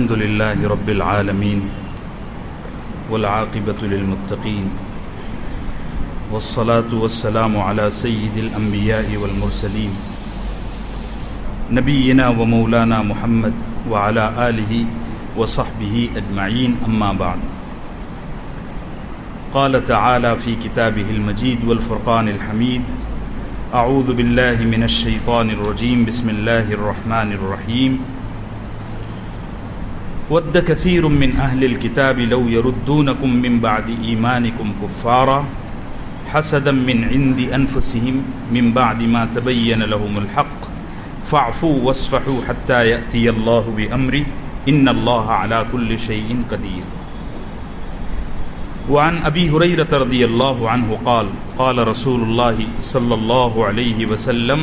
الحمد لله رب العالمين والعاقبة للمتقين والصلاة والسلام على سيد الأنبياء والمرسلين نبينا ومولانا محمد وعلى آله وصحبه أجمعين أما بعد قال تعالى في كتابه المجيد والفرقان الحميد أعوذ بالله من الشيطان الرجيم بسم الله الرحمن الرحيم ود كثير من أهل الكتاب لو يردونكم من بعد إيمانكم كفارا حسدا من عند أنفسهم من بعد ما تبين لهم الحق فاعفوا واصفحوا حتى يأتي الله بأمره إن الله على كل شيء قدير. وعن أبي هريرة رضي الله عنه قال قال رسول الله صلى الله عليه وسلم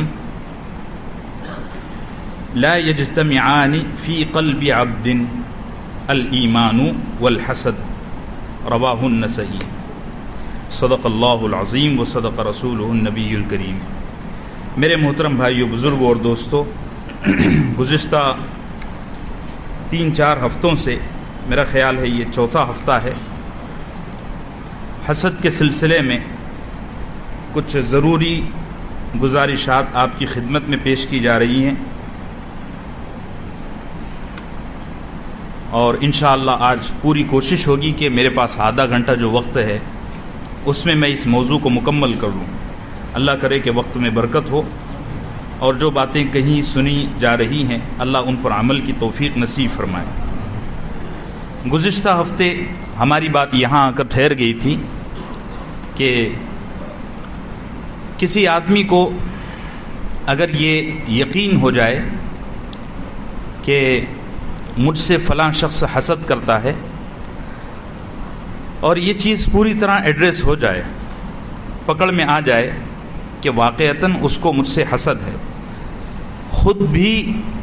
لا يجتمعان في قلب عبد الایمان والحسد رواہ النسائی. صدق اللہ العظیم و صدق رسولہ النبی الکریم. میرے محترم بھائیو، بزرگوں اور دوستو، گزشتہ 3-4 ہفتوں سے میرا خیال ہے یہ چوتھا ہفتہ ہے، حسد کے سلسلے میں کچھ ضروری گزارشات آپ کی خدمت میں پیش کی جا رہی ہیں، اور انشاءاللہ آج پوری کوشش ہوگی کہ میرے پاس آدھا گھنٹہ جو وقت ہے اس میں میں اس موضوع کو مکمل کر لوں. اللہ کرے کہ وقت میں برکت ہو، اور جو باتیں کہیں سنی جا رہی ہیں اللہ ان پر عمل کی توفیق نصیب فرمائے. گزشتہ ہفتے ہماری بات یہاں آ کر ٹھہر گئی تھی کہ کسی آدمی کو اگر یہ یقین ہو جائے کہ مجھ سے فلاں شخص حسد کرتا ہے، اور یہ چیز پوری طرح ایڈریس ہو جائے، پکڑ میں آ جائے کہ واقعتاً اس کو مجھ سے حسد ہے، خود بھی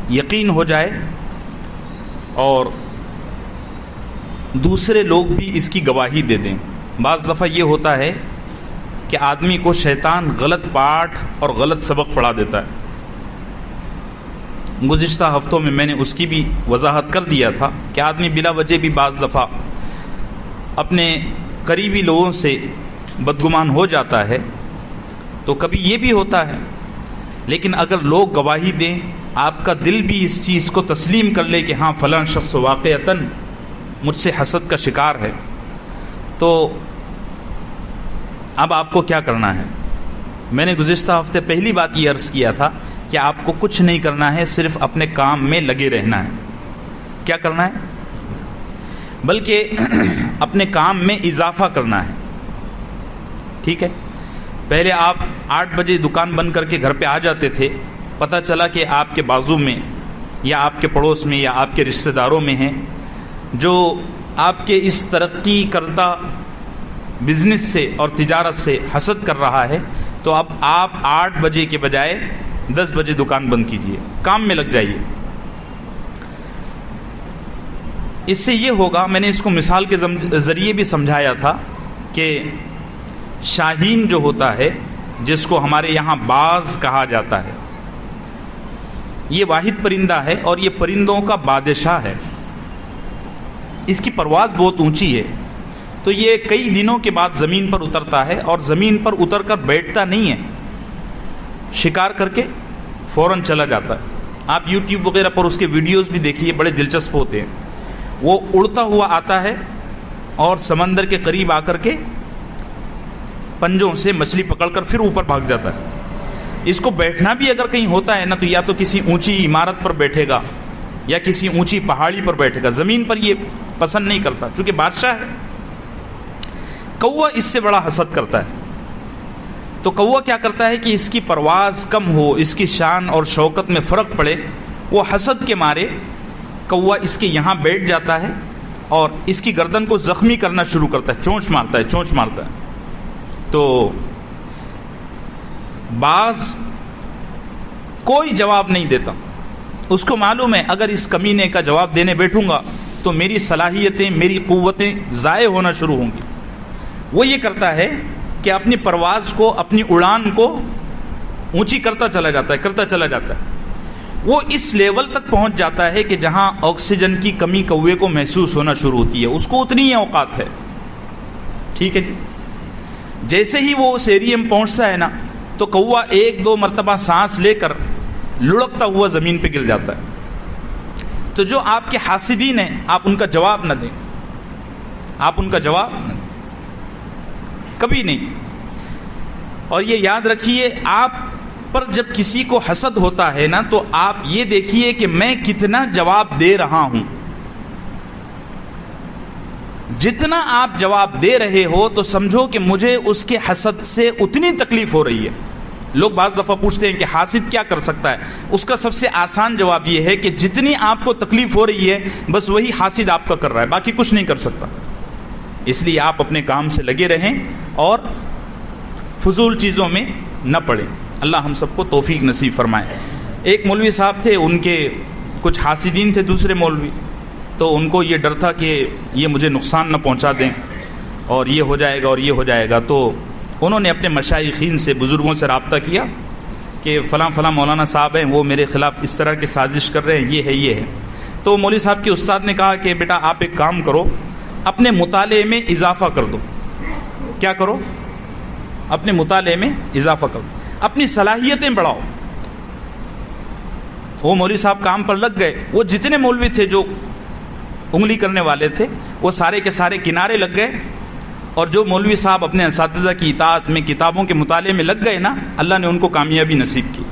یقین ہو جائے اور دوسرے لوگ بھی اس کی گواہی دے دیں. بعض دفعہ یہ ہوتا ہے کہ آدمی کو شیطان غلط پاٹھ اور غلط سبق پڑھا دیتا ہے. گزشتہ ہفتوں میں میں نے اس کی بھی وضاحت کر دیا تھا کہ آدمی بلا وجہ بھی بعض دفعہ اپنے قریبی لوگوں سے بدگمان ہو جاتا ہے، تو کبھی یہ بھی ہوتا ہے. لیکن اگر لوگ گواہی دیں، آپ کا دل بھی اس چیز کو تسلیم کر لے کہ ہاں فلاں شخص واقعتاً مجھ سے حسد کا شکار ہے، تو اب آپ کو کیا کرنا ہے؟ میں نے گزشتہ ہفتے پہلی بات یہ عرض کیا تھا کہ آپ کو کچھ نہیں کرنا ہے، صرف اپنے کام میں لگے رہنا ہے. کیا کرنا ہے؟ بلکہ اپنے کام میں اضافہ کرنا ہے. ٹھیک ہے، پہلے آپ 8 بجے دکان بند کر کے گھر پہ آ جاتے تھے، پتہ چلا کہ آپ کے بازو میں یا آپ کے پڑوس میں یا آپ کے رشتہ داروں میں ہیں جو آپ کے اس ترقی کرتا بزنس سے اور تجارت سے حسد کر رہا ہے، تو اب آپ 8 بجے کے بجائے 10 بجے دکان بند کیجئے، کام میں لگ جائیے. اس سے یہ ہوگا، میں نے اس کو مثال کے ذریعے بھی سمجھایا تھا کہ شاہین جو ہوتا ہے، جس کو ہمارے یہاں باز کہا جاتا ہے، یہ واحد پرندہ ہے اور یہ پرندوں کا بادشاہ ہے. اس کی پرواز بہت اونچی ہے، تو یہ کئی دنوں کے بعد زمین پر اترتا ہے، اور زمین پر اتر کر بیٹھتا نہیں ہے، شکار کر کے فوراً چلا جاتا ہے. آپ یوٹیوب وغیرہ پر اس کے ویڈیوز بھی دیکھیے، بڑے دلچسپ ہوتے ہیں. وہ اڑتا ہوا آتا ہے اور سمندر کے قریب آ کر کے پنجوں سے مچھلی پکڑ کر پھر اوپر بھاگ جاتا ہے. اس کو بیٹھنا بھی اگر کہیں ہوتا ہے نا، تو یا تو کسی اونچی عمارت پر بیٹھے گا یا کسی اونچی پہاڑی پر بیٹھے گا، زمین پر یہ پسند نہیں کرتا، چونکہ بادشاہ ہے. کوا اس سے بڑا حسد کرتا ہے. تو کوا کیا کرتا ہے کہ اس کی پرواز کم ہو، اس کی شان اور شوکت میں فرق پڑے، وہ حسد کے مارے کوا اس کے یہاں بیٹھ جاتا ہے اور اس کی گردن کو زخمی کرنا شروع کرتا ہے، چونچ مارتا ہے. تو باز کوئی جواب نہیں دیتا. اس کو معلوم ہے اگر اس کمینے کا جواب دینے بیٹھوں گا تو میری صلاحیتیں، میری قوتیں ضائع ہونا شروع ہوں گی. وہ یہ کرتا ہے کہ اپنی پرواز کو، اپنی اڑان کو اونچی کرتا چلا جاتا ہے. وہ اس لیول تک پہنچ جاتا ہے کہ جہاں آکسیجن کی کمی کوے کو محسوس ہونا شروع ہوتی ہے، اس کو اتنی ہی اوقات ہے، ٹھیک ہے جی۔ جیسے ہی وہ اس ایریا میں پہنچتا ہے نا تو کوا 1-2 مرتبہ سانس لے کر لڑکتا ہوا زمین پہ گر جاتا ہے۔ تو جو آپ کے حاسدین ہیں آپ ان کا جواب نہ دیں، آپ ان کا جواب نہ دیں، کبھی نہیں۔ اور یہ یاد رکھیے، آپ پر جب کسی کو حسد ہوتا ہے نا تو آپ یہ دیکھیے کہ میں کتنا جواب دے رہا ہوں۔ جتنا آپ جواب دے رہے ہو تو سمجھو کہ مجھے اس کے حسد سے اتنی تکلیف ہو رہی ہے۔ لوگ بعض دفعہ پوچھتے ہیں کہ حاسد کیا کر سکتا ہے؟ اس کا سب سے آسان جواب یہ ہے کہ جتنی آپ کو تکلیف ہو رہی ہے بس وہی حاسد آپ کا کر رہا ہے، باقی کچھ نہیں کر سکتا۔ اس لیے آپ اپنے کام سے لگے رہیں اور فضول چیزوں میں نہ پڑیں۔ اللہ ہم سب کو توفیق نصیب فرمائے۔ ایک مولوی صاحب تھے، ان کے کچھ حاسدین تھے دوسرے مولوی، تو ان کو یہ ڈر تھا کہ یہ مجھے نقصان نہ پہنچا دیں اور یہ ہو جائے گا اور یہ ہو جائے گا۔ تو انہوں نے اپنے مشائخین سے، بزرگوں سے رابطہ کیا کہ فلاں فلاں مولانا صاحب ہیں، وہ میرے خلاف اس طرح کی سازش کر رہے ہیں، یہ ہے۔ تو مولوی صاحب کے استاد نے کہا کہ بیٹا آپ ایک کام کرو، اپنے مطالعے میں اضافہ کر دو۔ کیا کرو؟ اپنے مطالعے میں اضافہ کرو، اپنی صلاحیتیں بڑھاؤ۔ وہ مولوی صاحب کام پر لگ گئے۔ وہ جتنے مولوی تھے جو انگلی کرنے والے تھے وہ سارے کے سارے کنارے لگ گئے، اور جو مولوی صاحب اپنے اساتذہ کی اطاعت میں، کتابوں کے مطالعے میں لگ گئے نا، اللہ نے ان کو کامیابی نصیب کی۔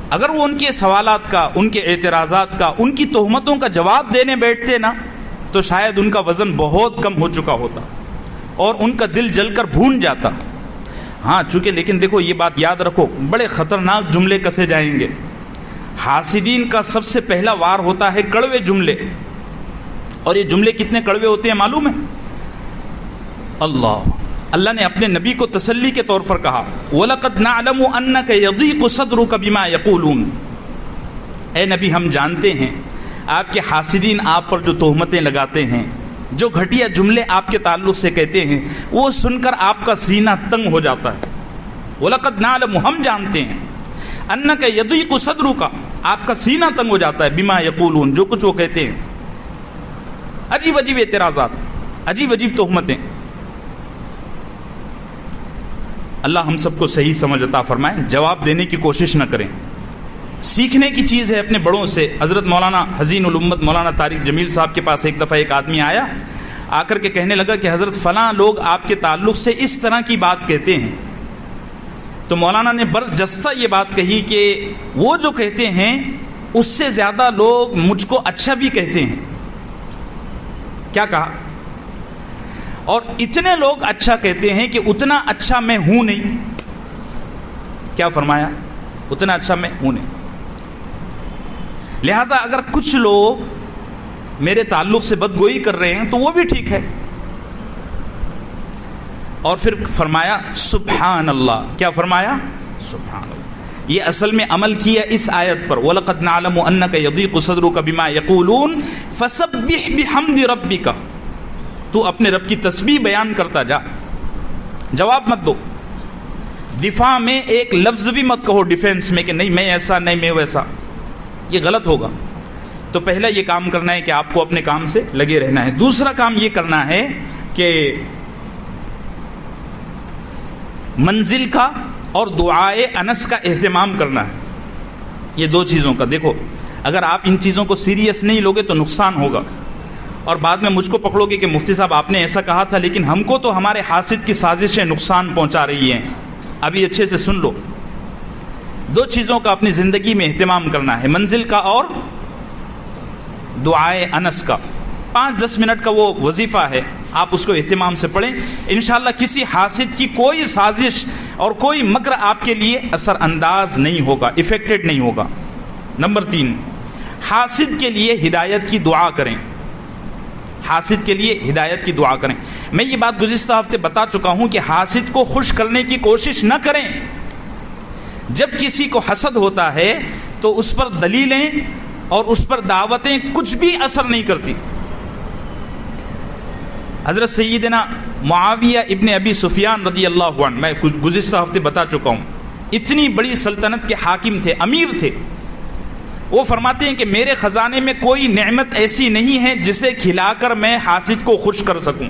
اگر وہ ان کے سوالات کا، ان کے اعتراضات کا، ان کی تہمتوں کا جواب دینے بیٹھتے نا تو شاید ان کا وزن بہت کم ہو چکا ہوتا اور ان کا دل جل کر بھون جاتا۔ ہاں چونکہ لیکن دیکھو یہ بات یاد رکھو، بڑے خطرناک جملے کسے جائیں گے۔ حاسدین کا سب سے پہلا وار ہوتا ہے کڑوے جملے، اور یہ جملے کتنے کڑوے ہوتے ہیں معلوم ہے؟ اللہ نے اپنے نبی کو تسلی کے طور پر کہا وَلَقَدْ نَعْلَمُ أَنَّكَ يَضِيقُ صَدْرُكَ بِمَا يَقُولُونَ، اے نبی ہم جانتے ہیں آپ کے حاسدین آپ پر جو تہمتیں لگاتے ہیں، جو گھٹیا جملے آپ کے تعلق سے کہتے ہیں، وہ سن کر آپ کا سینہ تنگ ہو جاتا ہے۔ وَلَقَدْ نَعْلَمُ، ہم جانتے ہیں، أَنَّكَ يَضِيقُ صَدْرُكَ، آپ کا سینہ تنگ ہو جاتا ہے، بِمَا يَقُولُونَ، جو کچھ وہ کہتے ہیں، عجیب عجیب اعتراضات، عجیب عجیب تہمتیں۔ اللہ ہم سب کو صحیح سمجھ عطا فرمائے۔ جواب دینے کی کوشش نہ کریں، سیکھنے کی چیز ہے اپنے بڑوں سے۔ حضرت مولانا حزین الامت مولانا طارق جمیل صاحب کے پاس ایک دفعہ ایک آدمی آیا، آ کر کے کہنے لگا کہ حضرت فلاں لوگ آپ کے تعلق سے اس طرح کی بات کہتے ہیں۔ تو مولانا نے برجستہ یہ بات کہی کہ وہ جو کہتے ہیں اس سے زیادہ لوگ مجھ کو اچھا بھی کہتے ہیں۔ کیا کہا؟ اور اتنے لوگ اچھا کہتے ہیں کہ اتنا اچھا میں ہوں نہیں۔ کیا فرمایا؟ اتنا اچھا میں ہوں نہیں، لہذا اگر کچھ لوگ میرے تعلق سے بدگوئی کر رہے ہیں تو وہ بھی ٹھیک ہے۔ اور پھر فرمایا سبحان اللہ۔ کیا فرمایا؟ سبحان اللہ۔ یہ اصل میں عمل کیا اس آیت پر، وَلَقَدْ نَعْلَمُ أَنَّكَ يَضِيقُ صَدْرُكَ بِمَا يَقُولُونَ فَسَبِّحْ بِحَمْدِ رَبِّكَ، تو اپنے رب کی تسبیح بیان کرتا جا، جواب مت دو۔ دفاع میں ایک لفظ بھی مت کہو ڈیفینس میں کہ نہیں میں ایسا، نہیں میں ویسا، یہ غلط ہوگا۔ تو پہلا یہ کام کرنا ہے کہ آپ کو اپنے کام سے لگے رہنا ہے۔ دوسرا کام یہ کرنا ہے کہ منزل کا اور دعائے انس کا اہتمام کرنا ہے۔ یہ دو چیزوں کا، دیکھو اگر آپ ان چیزوں کو سیریس نہیں لوگے تو نقصان ہوگا، اور بعد میں مجھ کو پکڑو گے کہ مفتی صاحب آپ نے ایسا کہا تھا لیکن ہم کو تو ہمارے حاسد کی سازشیں نقصان پہنچا رہی ہیں۔ ابھی اچھے سے سن لو، دو چیزوں کا اپنی زندگی میں اہتمام کرنا ہے، منزل کا اور دعائے انس کا۔ 5-10 منٹ کا وہ وظیفہ ہے، آپ اس کو اہتمام سے پڑھیں، انشاءاللہ کسی حاسد کی کوئی سازش اور کوئی مکر آپ کے لیے اثر انداز نہیں ہوگا، افیکٹڈ نہیں ہوگا۔ نمبر 3، حاسد کے لیے ہدایت کی دعا کریں۔ حاسد کے لیے ہدایت کی دعا کریں۔ میں یہ بات گزشتہ ہفتے بتا چکا ہوں کہ حاسد کو خوش کرنے کی کوشش نہ کریں۔ جب کسی کو حسد ہوتا ہے تو اس پر دلیلیں اور اس پر دعوتیں کچھ بھی اثر نہیں کرتی۔ حضرت سیدنا معاویہ ابن ابی سفیان رضی اللہ عنہ، میں کچھ گزشتہ ہفتے بتا چکا ہوں، اتنی بڑی سلطنت کے حاکم تھے، امیر تھے. وہ فرماتے ہیں کہ میرے خزانے میں کوئی نعمت ایسی نہیں ہے جسے کھلا کر میں حاسد کو خوش کر سکوں.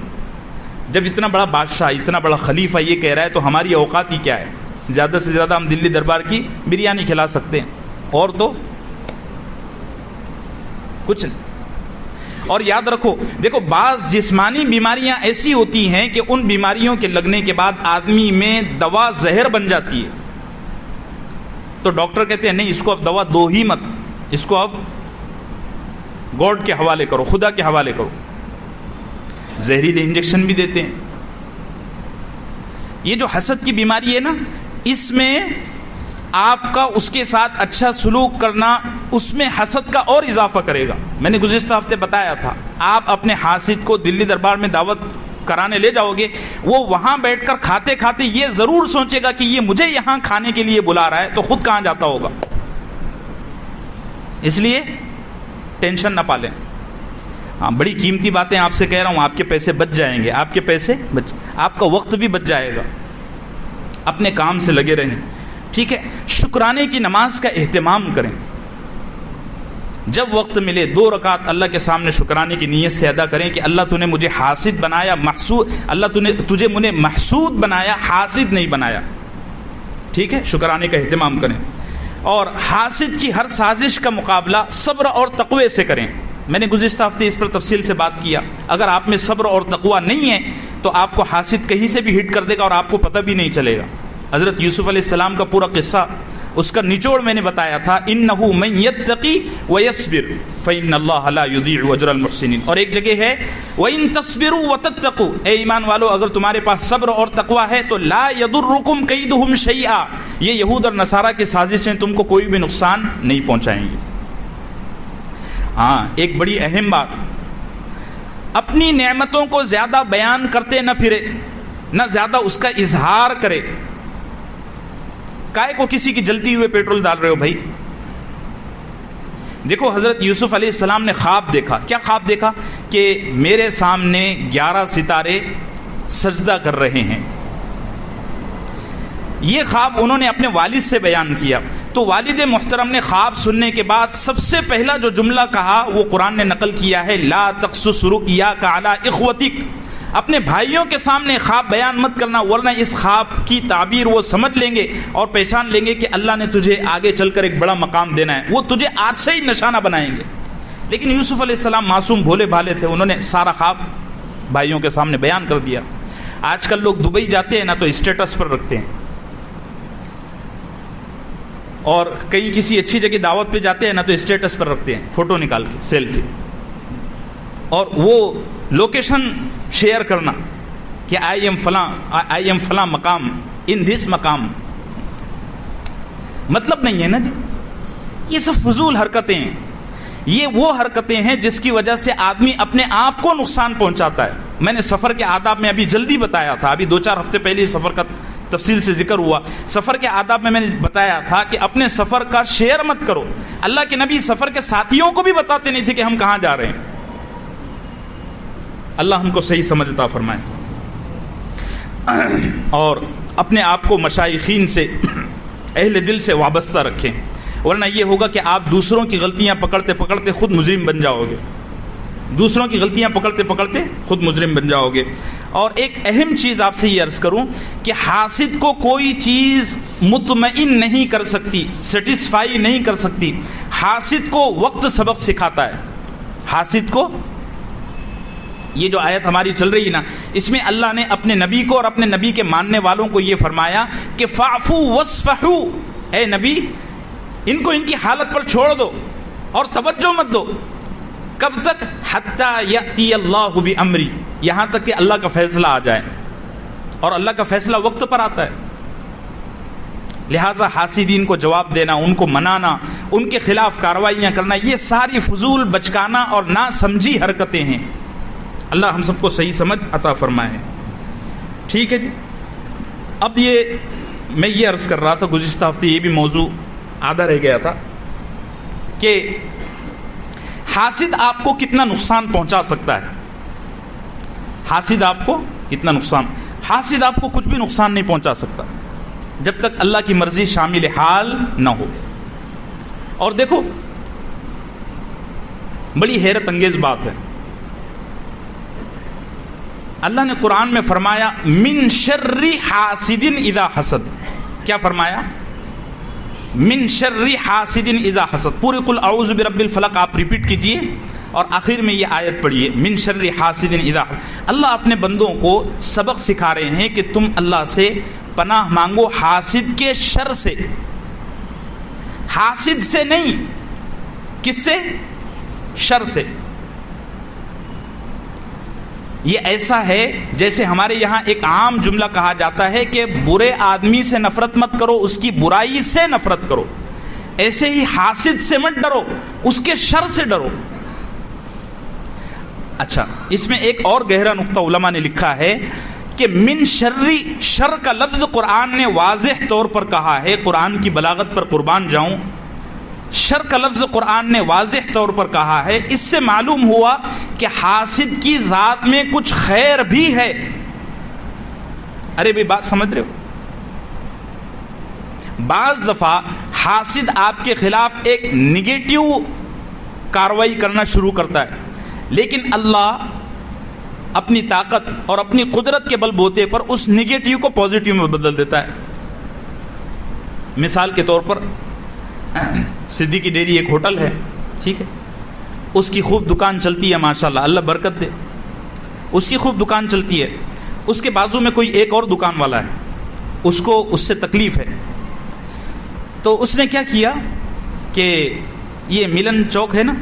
جب اتنا بڑا بادشاہ، اتنا بڑا خلیفہ یہ کہہ رہا ہے تو ہماری اوقات ہی کیا ہے؟ زیادہ سے زیادہ ہم دلی دربار کی بریانی کھلا سکتے ہیں، اور تو کچھ نہیں. اور یاد رکھو، دیکھو بعض جسمانی بیماریاں ایسی ہوتی ہیں کہ ان بیماریوں کے لگنے کے بعد آدمی میں دوا زہر بن جاتی ہے. تو ڈاکٹر کہتے ہیں نہیں، اس کو اب دوا دو ہی مت، اس کو اب گاڈ کے حوالے کرو، خدا کے حوالے کرو. زہریلے انجیکشن بھی دیتے ہیں. یہ جو حسد کی بیماری ہے نا، اس میں آپ کا اس کے ساتھ اچھا سلوک کرنا اس میں حسد کا اور اضافہ کرے گا. میں نے گزشتہ ہفتے بتایا تھا، آپ اپنے حاسد کو دلی دربار میں دعوت کرانے لے جاؤ گے، وہ وہاں بیٹھ کر کھاتے کھاتے یہ ضرور سوچے گا کہ یہ مجھے یہاں کھانے کے لیے بلا رہا ہے، تو خود کہاں جاتا ہوگا. اس لیے ٹینشن نہ پالیں. ہاں، بڑی قیمتی باتیں آپ سے کہہ رہا ہوں، آپ کے پیسے بچ جائیں گے، آپ کے پیسے آپ کا وقت بھی بچ جائے گا. اپنے کام سے لگے رہیں. ٹھیک ہے، شکرانے کی نماز کا اہتمام کریں. جب وقت ملے 2 رکعت اللہ کے سامنے شکرانے کی نیت سے ادا کریں کہ اللہ تو نے مجھے حاسد بنایا، اللہ تجھے مجھے محسود بنایا، حاسد نہیں بنایا. ٹھیک ہے، شکرانے کا اہتمام کریں. اور حاسد کی ہر سازش کا مقابلہ صبر اور تقوی سے کریں. میں نے گزشتہ ہفتے اس پر تفصیل سے بات کیا. اگر آپ میں صبر اور تقوی نہیں ہے تو آپ کو حاسد کہیں سے بھی ہٹ کر دے گا اور آپ کو پتہ بھی نہیں چلے گا. حضرت یوسف علیہ السلام کا پورا قصہ، اس کا نچوڑ میں نے بتایا تھا، انہ من یتقی ویصبر فإن اللہ لا یضیع اجر المحسنین. اور ایک جگہ ہے وإن تصبروا وتتقوا، اے ایمان والو اگر تمہارے پاس صبر اور تقوی ہے تو لا یضرکم کیدہم شیئا، یہ یہود اور نصارہ کی سازشیں تم کو کوئی بھی نقصان نہیں پہنچائیں گی. ہاں، ایک بڑی اہم بات، اپنی نعمتوں کو زیادہ بیان کرتے نہ پھرے، نہ زیادہ اس کا اظہار کرے. کائے کو کسی کی جلتی ہوئے پیٹرول ڈال رہے ہو بھائی؟ دیکھو حضرت یوسف علیہ السلام نے خواب دیکھا. کیا خواب دیکھا؟ کہ میرے سامنے 11 ستارے سجدہ کر رہے ہیں. یہ خواب انہوں نے اپنے والد سے بیان کیا. تو والد محترم نے خواب سننے کے بعد سب سے پہلا جو جملہ کہا وہ قرآن نے نقل کیا ہے، لا تقصص رؤیاک علی اخوتک، اپنے بھائیوں کے سامنے خواب بیان مت کرنا، ورنہ اس خواب کی تعبیر وہ سمجھ لیں گے اور پہچان لیں گے کہ اللہ نے تجھے آگے چل کر ایک بڑا مقام دینا ہے، وہ تجھے آج سے ہی نشانہ بنائیں گے. لیکن یوسف علیہ السلام معصوم بھولے بھالے تھے، انہوں نے سارا خواب بھائیوں کے سامنے بیان کر دیا. آج کل لوگ دبئی جاتے ہیں نا تو اسٹیٹس پر رکھتے ہیں، اور کہیں کسی اچھی جگہ دعوت پہ جاتے ہیں نا تو اسٹیٹس پر رکھتے ہیں فوٹو نکال کے، سیلفی، اور وہ لوکیشن شیئر کرنا کہ آئی ایم فلاں مقام، ان دس مقام. مطلب نہیں ہے نا جی، یہ سب فضول حرکتیں ہیں. یہ وہ حرکتیں ہیں جس کی وجہ سے آدمی اپنے آپ کو نقصان پہنچاتا ہے. میں نے سفر کے آداب میں ابھی جلدی بتایا تھا، ابھی 2-4 ہفتے پہلے سفر کا تفصیل سے ذکر ہوا. سفر کے آداب میں نے بتایا تھا کہ اپنے سفر کا شیئر مت کرو. اللہ کے نبی سفر کے ساتھیوں کو بھی بتاتے نہیں تھے کہ ہم کہاں جا رہے ہیں. اللہ ہم کو صحیح سمجھ عطا فرمائے. اور اپنے آپ کو مشائخین سے، اہل دل سے وابستہ رکھیں، ورنہ یہ ہوگا کہ آپ دوسروں کی غلطیاں پکڑتے پکڑتے خود مجرم بن جاؤ گے. دوسروں کی غلطیاں پکڑتے پکڑتے خود مجرم بن جاؤ گے. اور ایک اہم چیز آپ سے یہ عرض کروں کہ حاسد کو کوئی چیز مطمئن نہیں کر سکتی، سیٹسفائی نہیں کر سکتی. حاسد کو وقت سبق سکھاتا ہے. حاسد کو، یہ جو آیت ہماری چل رہی ہے نا، اس میں اللہ نے اپنے نبی کو اور اپنے نبی کے ماننے والوں کو یہ فرمایا کہ فاعفو واصفحو، اے نبی ان کو ان کی حالت پر چھوڑ دو اور توجہ مت دو. کب تک؟ حتی یأتی اللہ بامری، یہاں تک کہ اللہ کا فیصلہ آ جائے، اور اللہ کا فیصلہ وقت پر آتا ہے. لہٰذا حاسدین کو جواب دینا، ان کو منانا، ان کے خلاف کارروائیاں کرنا، یہ ساری فضول بچکانا اور نہ سمجھی حرکتیں ہیں. اللہ ہم سب کو صحیح سمجھ عطا فرمائے. ٹھیک ہے جی. اب میں یہ عرض کر رہا تھا گزشتہ ہفتے، یہ بھی موضوع آدھا رہ گیا تھا کہ حاسد آپ کو کتنا نقصان پہنچا سکتا ہے. حاسد آپ کو کتنا نقصان، حاسد آپ کو کچھ بھی نقصان نہیں پہنچا سکتا. جب تک اللہ کی مرضی شامل حال نہ ہو. اور دیکھو بڑی حیرت انگیز بات ہے، اللہ نے قرآن میں فرمایا من شر حاسد اذا حسد. کیا فرمایا؟ من شر حاسد اذا حسد. پورے قل اعوذ برب الفلق آپ ریپیٹ کیجئے اور آخر میں یہ آیت پڑھیے من شر حاسد اذا حسد. اللہ اپنے بندوں کو سبق سکھا رہے ہیں کہ تم اللہ سے پناہ مانگو حاسد کے شر سے. حاسد سے نہیں، کس سے؟ شر سے. یہ ایسا ہے جیسے ہمارے یہاں ایک عام جملہ کہا جاتا ہے کہ برے آدمی سے نفرت مت کرو، اس کی برائی سے نفرت کرو. ایسے ہی حاسد سے مت ڈرو، اس کے شر سے ڈرو. اچھا، اس میں ایک اور گہرا نقطہ علماء نے لکھا ہے کہ من شر، شر کا لفظ قرآن نے واضح طور پر کہا ہے. قرآن کی بلاغت پر قربان جاؤں، شر کا لفظ قرآن نے واضح طور پر کہا ہے. اس سے معلوم ہوا کہ حاسد کی ذات میں کچھ خیر بھی ہے. ارے بھائی بات سمجھ رہے ہو؟ بعض دفعہ حاسد آپ کے خلاف ایک نگیٹیو کاروائی کرنا شروع کرتا ہے، لیکن اللہ اپنی طاقت اور اپنی قدرت کے بل بوتے پر اس نگیٹیو کو پازیٹیو میں بدل دیتا ہے. مثال کے طور پر صدیقی ڈیری ایک ہوٹل ہے، ٹھیک ہے، اس کی خوب دکان چلتی ہے، ماشاءاللہ اللہ برکت دے، اس کی خوب دکان چلتی ہے. اس کے بازو میں کوئی ایک اور دکان والا ہے، اس کو اس سے تکلیف ہے. تو اس نے کیا کیا کہ یہ ملن چوک ہے نا،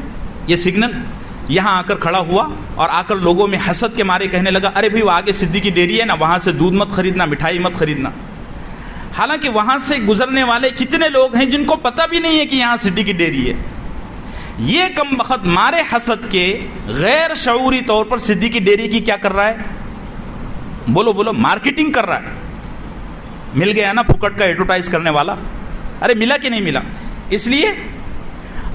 یہ سگنل، یہاں آ کر کھڑا ہوا اور آ کر لوگوں میں حسد کے مارے کہنے لگا ارے بھائی وہ آگے صدیقی ڈیری ہے نا، وہاں سے دودھ مت خریدنا، مٹھائی مت خریدنا. حالانکہ وہاں سے گزرنے والے کتنے لوگ ہیں جن کو پتہ بھی نہیں ہے کہ یہاں صدیقی ڈیری ہے. یہ کم بخت مارے حسد کے غیر شعوری طور پر صدیقی ڈیری کی کیا کر رہا ہے؟ بولو بولو، مارکیٹنگ کر رہا ہے. مل گیا نا پھکٹ کا ایڈورٹائز کرنے والا. ارے ملا کہ نہیں ملا؟ اس لیے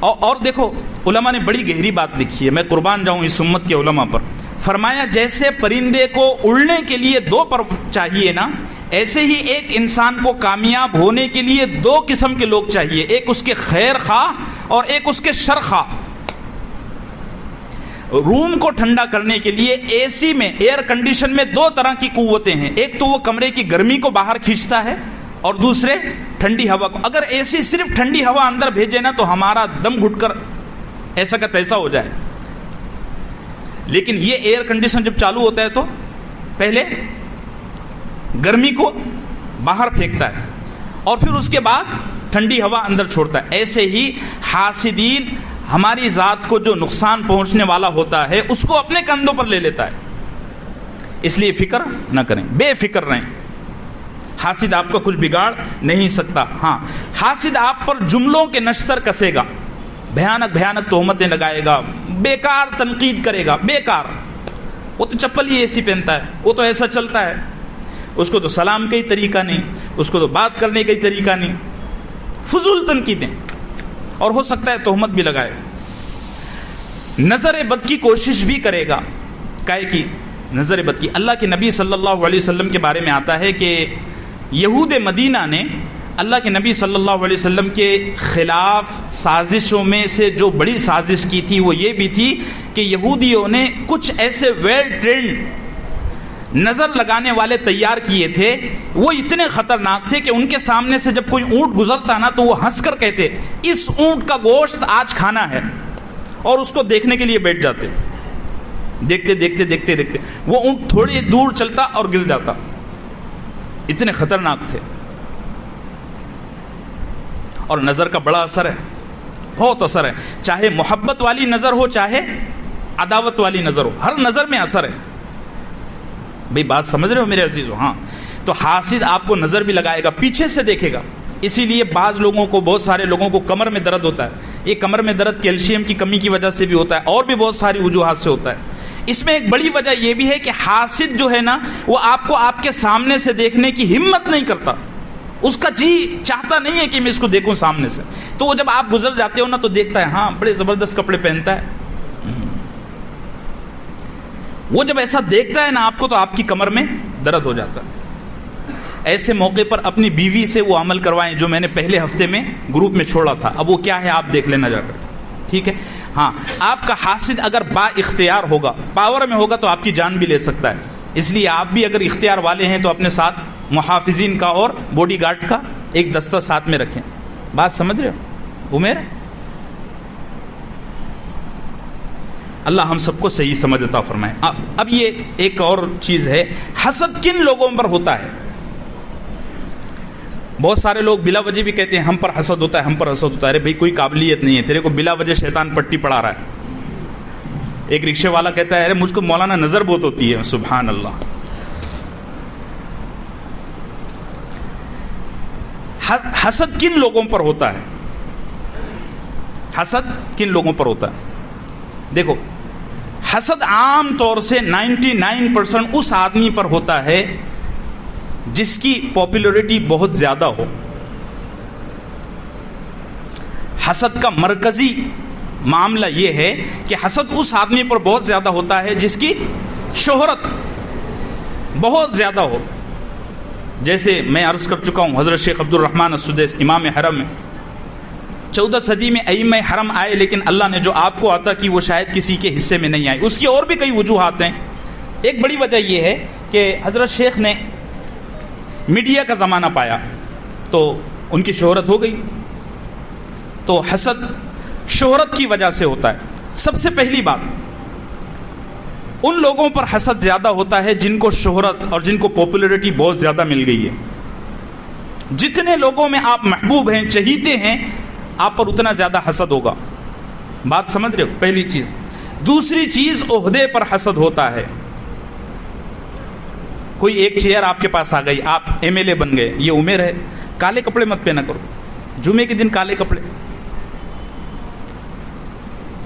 اور دیکھو علماء نے بڑی گہری بات لکھی ہے، میں قربان جاؤں اس امت کے علماء پر. فرمایا جیسے پرندے کو اڑنے کے لیے دو پر چاہیے نا، ایسے ہی ایک انسان کو کامیاب ہونے کے لیے دو قسم کے لوگ چاہیے، ایک اس کے خیر خواہ اور ایک اس کے شر خواہ. روم کو ٹھنڈا کرنے کے لیے اے سی میں، ایئر کنڈیشن میں دو طرح کی قوتیں ہیں. ایک تو وہ کمرے کی گرمی کو باہر کھینچتا ہے اور دوسرے ٹھنڈی ہوا کو. اگر اے سی صرف ٹھنڈی ہوا اندر بھیجے نا تو ہمارا دم گھٹ کر ایسا کا تیسا ہو جائے. لیکن یہ ایئر کنڈیشن جب چالو ہوتا ہے تو پہلے گرمی کو باہر پھینکتا ہے اور پھر اس کے بعد ٹھنڈی ہوا اندر چھوڑتا ہے. ایسے ہی حاسدین ہماری ذات کو جو نقصان پہنچنے والا ہوتا ہے اس کو اپنے کندھوں پر لے لیتا ہے. اس لیے فکر نہ کریں، بے فکر رہیں. حاسد آپ کا کچھ بگاڑ نہیں سکتا. ہاں، حاسد آپ پر جملوں کے نشتر کسے گا، بھیانک بھیانک تہمتیں لگائے گا، بیکار تنقید کرے گا. بیکار، وہ تو چپل ہی ایسی پہنتا ہے، وہ تو ایسا چلتا ہے، اس کو تو سلام کا ہی طریقہ نہیں، اس کو تو بات کرنے کا ہی طریقہ نہیں. فضول تنقیدیں، اور ہو سکتا ہے تہمت بھی لگائے. نظر بد کی کوشش بھی کرے گا. کائے کی نظر بد کی؟ اللہ کے نبی صلی اللہ علیہ وسلم کے بارے میں آتا ہے کہ یہود مدینہ نے اللہ کے نبی صلی اللہ علیہ وسلم کے خلاف سازشوں میں سے جو بڑی سازش کی تھی وہ یہ بھی تھی کہ یہودیوں نے کچھ ایسے ویل ٹرینڈ نظر لگانے والے تیار کیے تھے. وہ اتنے خطرناک تھے کہ ان کے سامنے سے جب کوئی اونٹ گزرتا نا تو وہ ہنس کر کہتے اس اونٹ کا گوشت آج کھانا ہے، اور اس کو دیکھنے کے لیے بیٹھ جاتے. دیکھتے دیکھتے دیکھتے دیکھتے وہ اونٹ تھوڑی دور چلتا اور گر جاتا. اتنے خطرناک تھے. اور نظر کا بڑا اثر ہے، بہت اثر ہے. چاہے محبت والی نظر ہو چاہے عداوت والی نظر ہو، ہر نظر میں اثر ہے. بھئی بات سمجھ رہے ہو میرے عزیزو؟ ہاں. تو حاسد آپ کو نظر بھی لگائے گا، پیچھے سے دیکھے گا. اسی لیے بعض لوگوں کو، بہت سارے لوگوں کو کمر میں درد ہوتا ہے. یہ کمر میں درد کیلشیم کی کمی کی وجہ سے بھی ہوتا ہے، اور بھی بہت ساری وجوہات سے ہوتا ہے. اس میں ایک بڑی وجہ یہ بھی ہے کہ حاسد جو ہے نا وہ آپ کو آپ کے سامنے سے دیکھنے کی ہمت نہیں کرتا. اس کا جی چاہتا نہیں ہے کہ میں اس کو دیکھوں سامنے سے. تو وہ جب آپ گزر جاتے ہو نا تو دیکھتا ہے ہاں بڑے زبردست کپڑے پہنتا ہے. وہ جب ایسا دیکھتا ہے نا آپ کو تو آپ کی کمر میں درد ہو جاتا ہے. ایسے موقع پر اپنی بیوی سے وہ عمل کروائیں جو میں نے پہلے ہفتے میں گروپ میں چھوڑا تھا. اب وہ کیا ہے آپ دیکھ لینا جا کر, ٹھیک ہے. ہاں, آپ کا حاسد اگر با اختیار ہوگا, پاور میں ہوگا, تو آپ کی جان بھی لے سکتا ہے. اس لیے آپ بھی اگر اختیار والے ہیں تو اپنے ساتھ محافظین کا اور باڈی گارڈ کا ایک دستہ ساتھ میں رکھیں. بات سمجھ رہے ہو عمیر؟ اللہ ہم سب کو صحیح سمجھ عطا فرمائے. اب یہ ایک اور چیز ہے, حسد کن لوگوں پر ہوتا ہے؟ بہت سارے لوگ بلا وجہ بھی کہتے ہیں ہم پر حسد ہوتا ہے, ہم پر حسد ہوتا ہے. ارے بھائی کوئی قابلیت نہیں ہے, تیرے کو بلا وجہ شیطان پٹی پڑھا رہا ہے. ایک رکشے والا کہتا ہے ارے مجھ کو مولانا نظر بہت ہوتی ہے. سبحان اللہ. حسد کن لوگوں پر ہوتا ہے؟ حسد کن لوگوں پر ہوتا ہے؟ دیکھو, حسد عام طور سے 99% اس آدمی پر ہوتا ہے جس کی پاپولیرٹی بہت زیادہ ہو. حسد کا مرکزی معاملہ یہ ہے کہ حسد اس آدمی پر بہت زیادہ ہوتا ہے جس کی شہرت بہت زیادہ ہو. جیسے میں عرض کر چکا ہوں, حضرت شیخ عبد الرحمن السدیس امام حرم میں 14 صدی میں ائمہ حرم آئے, لیکن اللہ نے جو آپ کو عطا کی وہ شاید کسی کے حصے میں نہیں آئی. اس کی اور بھی کئی وجوہات ہیں. ایک بڑی وجہ یہ ہے کہ حضرت شیخ نے میڈیا کا زمانہ پایا تو ان کی شہرت ہو گئی. تو حسد شہرت کی وجہ سے ہوتا ہے. سب سے پہلی بات, ان لوگوں پر حسد زیادہ ہوتا ہے جن کو شہرت اور جن کو پاپولیرٹی بہت زیادہ مل گئی ہے. جتنے لوگوں میں آپ محبوب ہیں, چہیتے ہیں, آپ پر اتنا زیادہ حسد ہوگا. بات سمجھ رہے ہو؟ پہلی چیز. دوسری چیز, عہدے پر حسد ہوتا ہے. کوئی ایک چیئر آپ کے پاس آ گئی, آپ ایم ایل اے بن گئے, یہ عمر ہے, کالے کپڑے مت پہنا کرو, جمعے کے دن کالے کپڑے.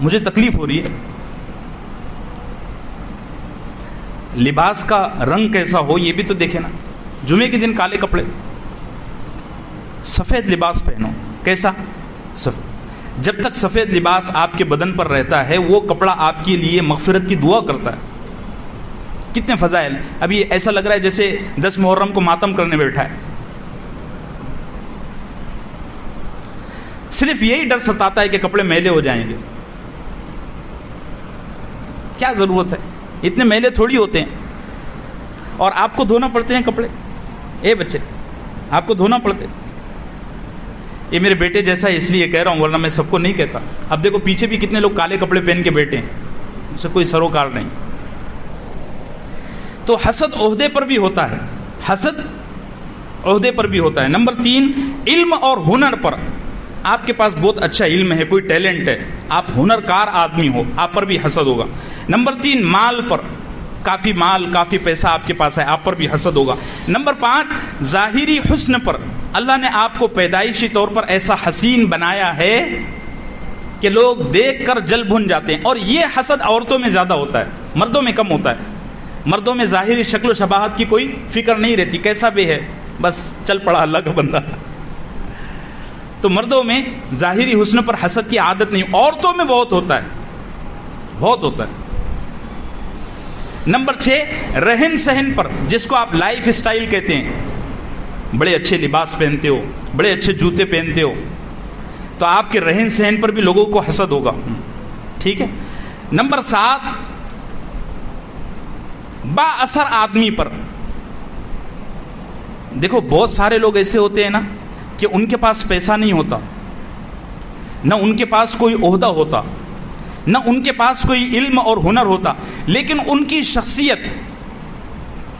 مجھے تکلیف ہو رہی ہے, لباس کا رنگ کیسا ہو یہ بھی تو دیکھیں نا. جمعے کے دن کالے کپڑے, سفید لباس پہنو. کیسا؟ سفید. جب تک سفید لباس آپ کے بدن پر رہتا ہے وہ کپڑا آپ کے لیے مغفرت کی دعا کرتا ہے. کتنے فضائل. ابھی ایسا لگ رہا ہے جیسے 10 محرم کو ماتم کرنے بیٹھا ہے. صرف یہی ڈر ستاتا ہے کہ کپڑے میلے ہو جائیں گے. کیا ضرورت ہے؟ اتنے میلے تھوڑی ہوتے ہیں. اور آپ کو دھونا پڑتے ہیں کپڑے. اے بچے, آپ کو دھونا پڑتے. یہ میرے بیٹے جیسا ہے اس لیے کہہ رہا ہوں, ورنہ میں سب کو نہیں کہتا. اب دیکھو پیچھے بھی کتنے لوگ کالے کپڑے پہن کے بیٹھے ہیں, اسے کوئی سروکار نہیں. تو حسد عہدے پر بھی ہوتا ہے. حسد عہدے پر بھی ہوتا ہے. نمبر 3, علم اور ہنر پر. آپ کے پاس بہت اچھا علم ہے, کوئی ٹیلنٹ ہے, آپ ہنر کار آدمی ہو, آپ پر بھی حسد ہوگا. نمبر 3, مال پر. کافی مال, کافی پیسہ آپ کے پاس ہے, آپ پر بھی حسد ہوگا. نمبر 5, ظاہری حسن پر. اللہ نے آپ کو پیدائشی طور پر ایسا حسین بنایا ہے کہ لوگ دیکھ کر جل بھن جاتے ہیں. اور یہ حسد عورتوں میں زیادہ ہوتا ہے, مردوں میں کم ہوتا ہے. مردوں میں ظاہری شکل و شباہت کی کوئی فکر نہیں رہتی, کیسا بھی ہے بس چل پڑا اللہ کا بندہ. تو مردوں میں ظاہری حسن پر حسد کی عادت نہیں. عورتوں میں بہت ہوتا ہے, بہت ہوتا ہے. نمبر 6, رہن سہن پر, جس کو آپ لائف اسٹائل کہتے ہیں. بڑے اچھے لباس پہنتے ہو, بڑے اچھے جوتے پہنتے ہو, تو آپ کے رہن سہن پر بھی لوگوں کو حسد ہوگا. ٹھیک ہے. نمبر 7, با اثر آدمی پر. دیکھو بہت سارے لوگ ایسے ہوتے ہیں نا کہ ان کے پاس پیسہ نہیں ہوتا, نہ ان کے پاس کوئی عہدہ ہوتا, نہ ان کے پاس کوئی علم اور ہنر ہوتا, لیکن ان کی شخصیت,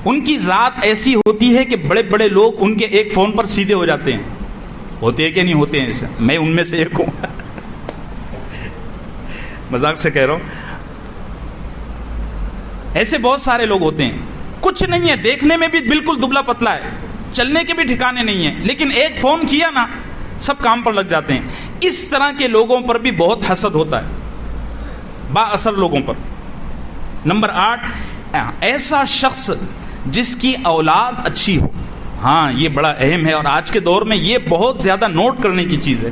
ان کی ذات ایسی ہوتی ہے کہ بڑے بڑے لوگ ان کے ایک فون پر سیدھے ہو جاتے ہیں. ہوتے ہیں کہ نہیں ہوتے ہیں ایسے؟ میں ان میں سے ایک ہوں. مذاق سے کہہ رہا ہوں. ایسے بہت سارے لوگ ہوتے ہیں, کچھ نہیں ہے, دیکھنے میں بھی بالکل دبلا پتلا ہے, چلنے کے بھی ٹھکانے نہیں ہیں, لیکن ایک فون کیا نا سب کام پر لگ جاتے ہیں. اس طرح کے لوگوں پر بھی بہت حسد ہوتا ہے, با اثر لوگوں پر. نمبر 8, ایسا شخص جس کی اولاد اچھی ہو. ہاں یہ بڑا اہم ہے, اور آج کے دور میں یہ بہت زیادہ نوٹ کرنے کی چیز ہے.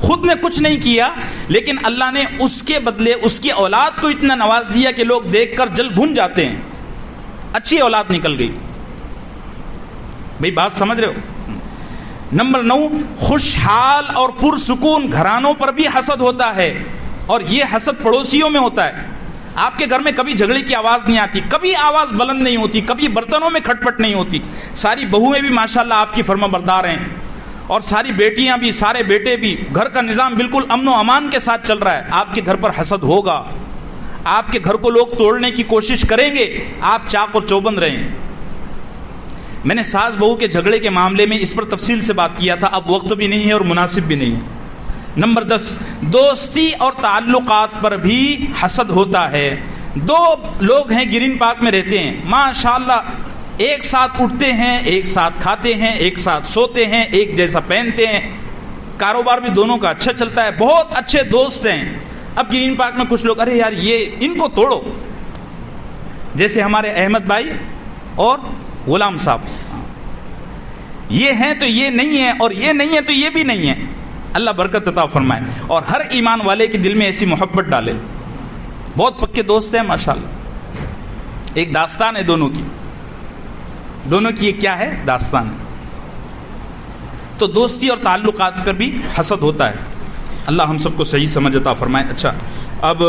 خود نے کچھ نہیں کیا لیکن اللہ نے اس کے بدلے اس کی اولاد کو اتنا نواز دیا کہ لوگ دیکھ کر جل بھن جاتے ہیں. اچھی اولاد نکل گئی. بھئی بات سمجھ رہے ہو؟ نمبر 9، خوشحال اور پرسکون گھرانوں پر بھی حسد ہوتا ہے، اور یہ حسد پڑوسیوں میں ہوتا ہے۔ آپ کے گھر میں کبھی جھگڑے کی آواز نہیں آتی، کبھی آواز بلند نہیں ہوتی، کبھی برتنوں میں کھٹ پٹ نہیں ہوتی، ساری بہویں بھی ماشاءاللہ آپ کی فرما بردار ہیں، اور ساری بیٹیاں بھی، سارے بیٹے بھی، گھر کا نظام بالکل امن و امان کے ساتھ چل رہا ہے۔ آپ کے گھر پر حسد ہوگا، آپ کے گھر کو لوگ توڑنے کی کوشش کریں گے، آپ چاق اور چوبند رہیں۔ میں نے ساس بہو کے جھگڑے کے معاملے میں اس پر تفصیل سے بات کیا تھا، اب وقت بھی نہیں ہے اور مناسب بھی نہیں ہے۔ نمبر 10، دوستی اور تعلقات پر بھی حسد ہوتا ہے۔ دو لوگ ہیں گرین پارک میں رہتے ہیں، ماشاءاللہ ایک ساتھ اٹھتے ہیں، ایک ساتھ کھاتے ہیں، ایک ساتھ سوتے ہیں، ایک جیسا پہنتے ہیں، کاروبار بھی دونوں کا اچھا چلتا ہے، بہت اچھے دوست ہیں۔ اب گرین پارک میں کچھ لوگ، ارے یار یہ ان کو توڑو، جیسے ہمارے احمد بھائی اور غلام صاحب، یہ ہیں تو یہ نہیں ہے، اور یہ نہیں ہے تو یہ بھی نہیں ہے۔ اللہ برکت عطا فرمائے اور ہر ایمان والے کے دل میں ایسی محبت ڈالے۔ بہت پکے دوست ہیں ماشاءاللہ۔ ایک داستان ہے دونوں کی یہ کیا ہے؟ داستان ہے۔ تو دوستی اور تعلقات پر بھی حسد ہوتا ہے۔ اللہ ہم سب کو صحیح سمجھ عطا فرمائے۔ اچھا، اب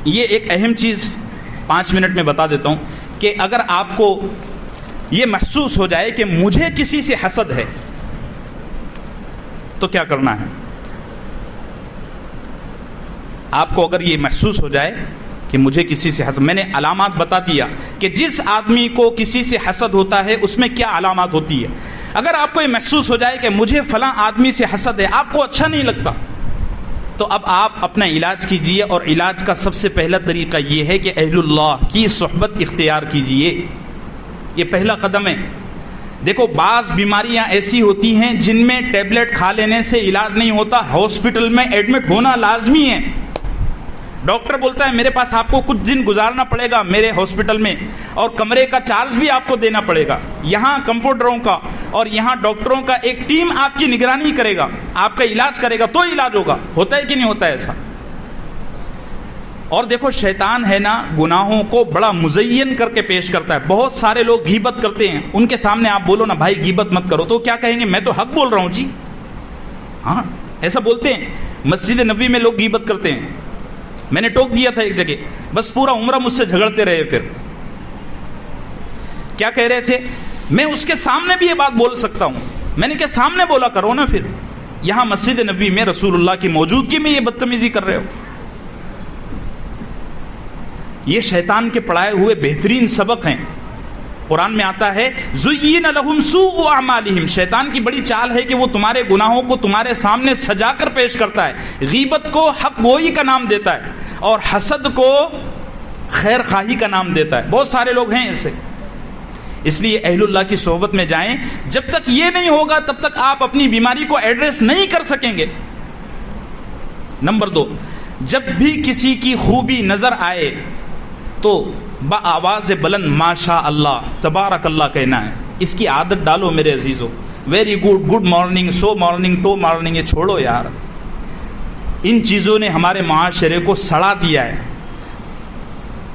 یہ ایک اہم چیز 5 منٹ میں بتا دیتا ہوں کہ اگر آپ کو یہ محسوس ہو جائے کہ مجھے کسی سے حسد ہے تو کیا کرنا ہے۔ آپ کو اگر یہ محسوس ہو جائے کہ مجھے کسی سے حسد، میں نے علامات بتا دیا کہ جس آدمی کو کسی سے حسد ہوتا ہے اس میں کیا علامات ہوتی ہے۔ اگر آپ کو یہ محسوس ہو جائے کہ مجھے فلاں آدمی سے حسد ہے، آپ کو اچھا نہیں لگتا، تو اب آپ اپنا علاج کیجئے، اور علاج کا سب سے پہلا طریقہ یہ ہے کہ اہل اللہ کی صحبت اختیار کیجئے۔ یہ پہلا قدم ہے۔ دیکھو بعض بیماریاں ایسی ہوتی ہیں جن میں ٹیبلٹ کھا لینے سے علاج نہیں ہوتا، ہاسپٹل میں ایڈمٹ ہونا لازمی ہے۔ ڈاکٹر بولتا ہے میرے پاس آپ کو کچھ دن گزارنا پڑے گا میرے ہاسپٹل میں، اور کمرے کا چارج بھی آپ کو دینا پڑے گا، یہاں کمپاؤنڈروں کا اور یہاں ڈاکٹروں کا ایک ٹیم آپ کی نگرانی کرے گا، آپ کا علاج کرے گا، تو علاج ہوگا۔ ہوتا ہے کہ نہیں ہوتا ہے ایسا؟ اور دیکھو شیطان ہے نا، گناہوں کو بڑا مزین کر کے پیش کرتا ہے۔ بہت سارے لوگ غیبت کرتے ہیں، ان کے سامنے آپ بولو نا بھائی غیبت مت کرو، تو کیا کہیں گے؟ میں تو حق بول رہا ہوں جی۔ ہاں ایسا بولتے ہیں۔ مسجد نبوی میں لوگ غیبت کرتے ہیں، میں نے ٹوک دیا تھا ایک جگہ، بس پورا عمرہ مجھ سے جھگڑتے رہے۔ پھر کیا کہہ رہے تھے؟ میں اس کے سامنے بھی یہ بات بول سکتا ہوں، میں نے کہا سامنے بولا کرو نا، پھر یہاں مسجد نبوی میں رسول اللہ کی موجودگی میں یہ بدتمیزی کر رہے ہو۔ یہ شیطان کے پڑھائے ہوئے بہترین سبق ہیں۔ قرآن میں آتا ہے زُيِّنَ لَهُمْ سُوءُ أَعْمَالِهِمْ، شیطان کی بڑی چال ہے کہ وہ تمہارے گناہوں کو تمہارے سامنے سجا کر پیش کرتا ہے۔ غیبت کو حق گوئی کا نام دیتا ہے، اور حسد کو خیر خواہی کا نام دیتا ہے۔ بہت سارے لوگ ہیں ایسے، اس لیے اہل اللہ کی صحبت میں جائیں۔ جب تک یہ نہیں ہوگا تب تک آپ اپنی بیماری کو ایڈریس نہیں کر سکیں گے۔ نمبر 2، جب بھی کسی کی خوبی نظر آئے تو بآواز بلند ماشاء اللہ تبارک اللہ کہنا ہے۔ اس کی عادت ڈالو میرے عزیزو۔ Very good, good morning, so morning, to morning, یہ چھوڑو یار۔ ان چیزوں نے ہمارے معاشرے کو سڑا دیا ہے۔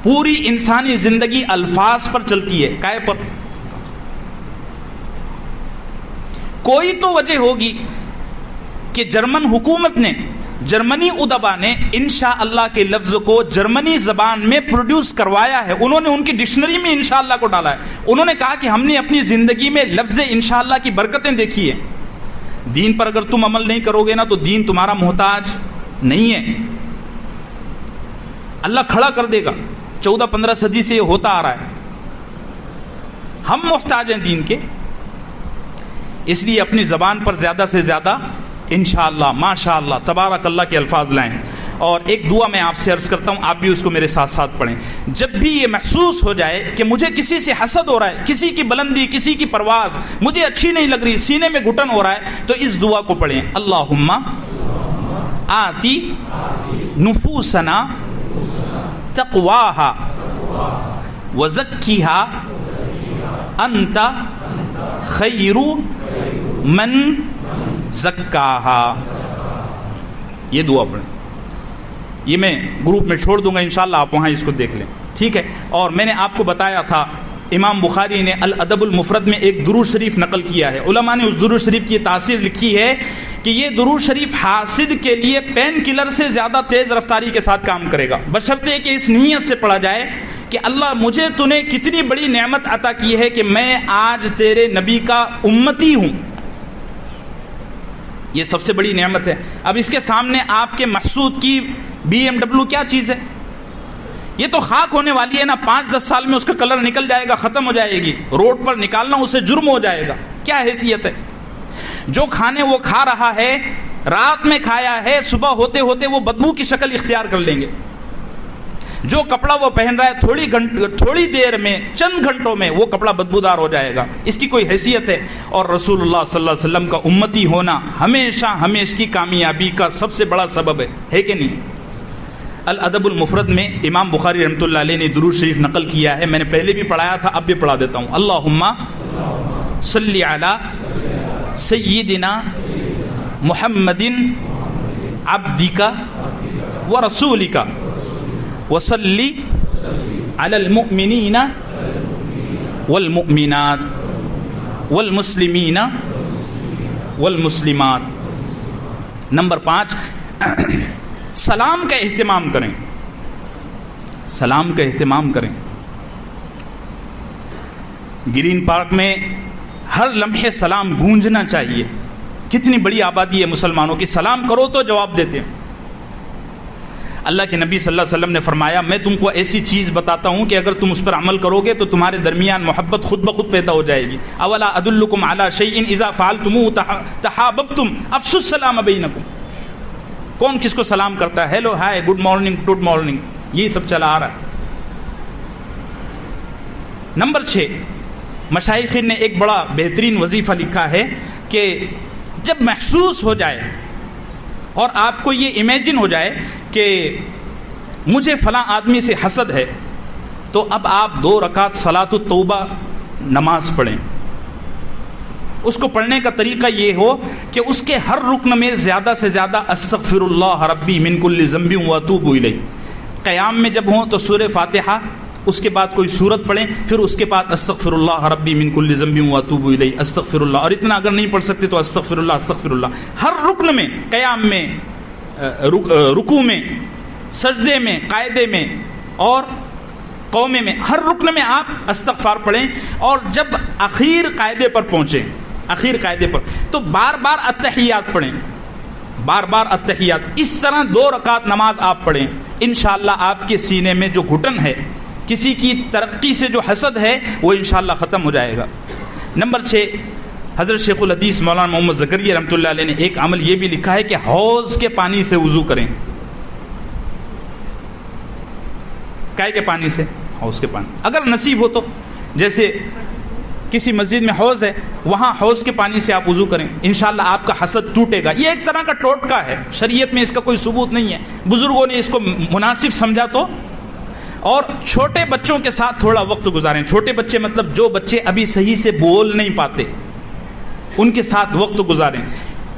پوری انسانی زندگی الفاظ پر چلتی ہے، کائے پر؟ کوئی تو وجہ ہوگی کہ جرمن حکومت نے، جرمنی ادبا نے انشاءاللہ کے لفظ کو جرمنی زبان میں پروڈیوس کروایا ہے۔ انہوں نے ان کی ڈکشنری میں انشاءاللہ کو ڈالا ہے۔ انہوں نے کہا کہ ہم نے اپنی زندگی میں لفظ انشاءاللہ کی برکتیں دیکھی ہیں۔ دین پر اگر تم عمل نہیں کرو گے نا تو دین تمہارا محتاج نہیں ہے، اللہ کھڑا کر دے گا۔ 14-15 صدی سے یہ ہوتا آ رہا ہے۔ ہم محتاج ہیں دین کے، اس لیے اپنی زبان پر زیادہ سے زیادہ انشاءاللہ، ماشاءاللہ، تبارک اللہ کے الفاظ لائیں۔ اور ایک دعا میں آپ سے عرض کرتا ہوں، آپ بھی اس کو میرے ساتھ ساتھ پڑھیں۔ جب بھی یہ محسوس ہو جائے کہ مجھے کسی سے حسد ہو رہا ہے، کسی کی بلندی، کسی کی پرواز مجھے اچھی نہیں لگ رہی، سینے میں گھٹن ہو رہا ہے، تو اس دعا کو پڑھیں، اللہم آتی نفوسنا تقواہا وزکیہا انت خیر من زکاہا۔ یہ دعا پڑھیں، یہ میں گروپ میں چھوڑ دوں گا انشاءاللہ، آپ وہاں اس کو دیکھ لیں۔ ٹھیک ہے. اور میں نے آپ کو بتایا تھا امام بخاری نے الادب المفرد میں ایک درود شریف نقل کیا ہے. علماء نے اس درود شریف کی تاثیر لکھی ہے کہ یہ درود شریف حاسد کے لیے پین کلر سے زیادہ تیز رفتاری کے ساتھ کام کرے گا، بشرطے کہ اس نیت سے پڑھا جائے کہ اللہ مجھے تو نے کتنی بڑی نعمت عطا کی ہے کہ میں آج تیرے نبی کا امتی ہوں. یہ سب سے بڑی نعمت ہے. اب اس کے سامنے آپ کے محسود کی BMW کیا چیز ہے؟ یہ تو خاک ہونے والی ہے نا. 5-10 سال میں اس کا کلر نکل جائے گا، ختم ہو جائے گی. روڈ پر نکالنا اسے جرم ہو جائے گا. کیا حیثیت ہے؟ جو کھانے وہ کھا رہا ہے، رات میں کھایا ہے، صبح ہوتے ہوتے وہ بدبو کی شکل اختیار کر لیں گے. جو کپڑا وہ پہن رہا ہے تھوڑی دیر میں، چند گھنٹوں میں وہ کپڑا بدبودار ہو جائے گا. اس کی کوئی حیثیت ہے؟ اور رسول اللہ صلی اللہ علیہ وسلم کا امتی ہونا ہمیشہ ہمیشہ کی کامیابی کا سب سے بڑا سبب ہے کہ نہیں؟ الادب المفرد میں امام بخاری رحمۃ اللہ علیہ نے درود شریف نقل کیا ہے. میں نے پہلے بھی پڑھایا تھا، اب بھی پڑھا دیتا ہوں. اللہم صلی علی سیدنا محمد عبدک ورسولک وصلی علی المؤمنین والمؤمنات والمسلمین والمسلمات. نمبر 5، سلام کا اہتمام کریں. سلام کا اہتمام کریں. گرین پارک میں ہر لمحے سلام گونجنا چاہیے. کتنی بڑی آبادی ہے مسلمانوں کی، سلام کرو تو جواب دیتے ہیں. اللہ کے نبی صلی اللہ علیہ وسلم نے فرمایا میں تم کو ایسی چیز بتاتا ہوں کہ اگر تم اس پر عمل کرو گے تو تمہارے درمیان محبت خود بخود پیدا ہو جائے گی. اولا ادلکم علی شیء اذا فعلتموہ تحاببتم افشوا السلام بینکم. کون کس کو سلام کرتا ہے؟ ہیلو، ہائے، گڈ مارننگ، یہی سب چلا آ رہا ہے. نمبر 6، مشائخین نے ایک بڑا بہترین وظیفہ لکھا ہے کہ جب محسوس ہو جائے اور آپ کو یہ امیجن ہو جائے کہ مجھے فلاں آدمی سے حسد ہے، تو اب آپ 2 رکعت صلاۃ التوبہ نماز پڑھیں. اس کو پڑھنے کا طریقہ یہ ہو کہ اس کے ہر رکن میں زیادہ سے زیادہ استغفر اللہ ربی من کل ذنب واتوب الیہ. قیام میں جب ہوں تو سورہ فاتحہ، اس کے بعد کوئی سورت پڑھیں، پھر اس کے بعد استغفر اللہ ربی من کل ذنب واتوب الیہ، استغفر اللہ. اور اتنا اگر نہیں پڑھ سکتے تو استغفر اللہ. ہر رکن میں، قیام میں، رکوع میں، سجدے میں، قاعدے میں اور قومے میں، ہر رکن میں آپ استغفار پڑھیں. اور جب اخیر قاعدے پر پہنچیں، تو بار بار التحیات پڑھیں، بار بار التحیات. اس طرح 2 رکعت نماز آپ پڑھیں. انشاءاللہ آپ کے سینے میں جو گھٹن ہے، کسی کی ترقی سے جو حسد ہے، وہ انشاءاللہ ختم ہو جائے گا. نمبر 6، حضرت شیخ الحدیث مولانا محمد زکریا رحمۃ اللہ علیہ نے ایک عمل یہ بھی لکھا ہے کہ حوض کے پانی سے وضو کریں. کائے کے پانی سے؟ حوض کے پانی. اگر نصیب ہو تو جیسے کسی مسجد میں حوض ہے، وہاں حوض کے پانی سے آپ وضو کریں، انشاءاللہ آپ کا حسد ٹوٹے گا. یہ ایک طرح کا ٹوٹکا ہے، شریعت میں اس کا کوئی ثبوت نہیں ہے، بزرگوں نے اس کو مناسب سمجھا. تو اور چھوٹے بچوں کے ساتھ تھوڑا وقت گزاریں. چھوٹے بچے مطلب جو بچے ابھی صحیح سے بول نہیں پاتے، ان کے ساتھ وقت گزاریں.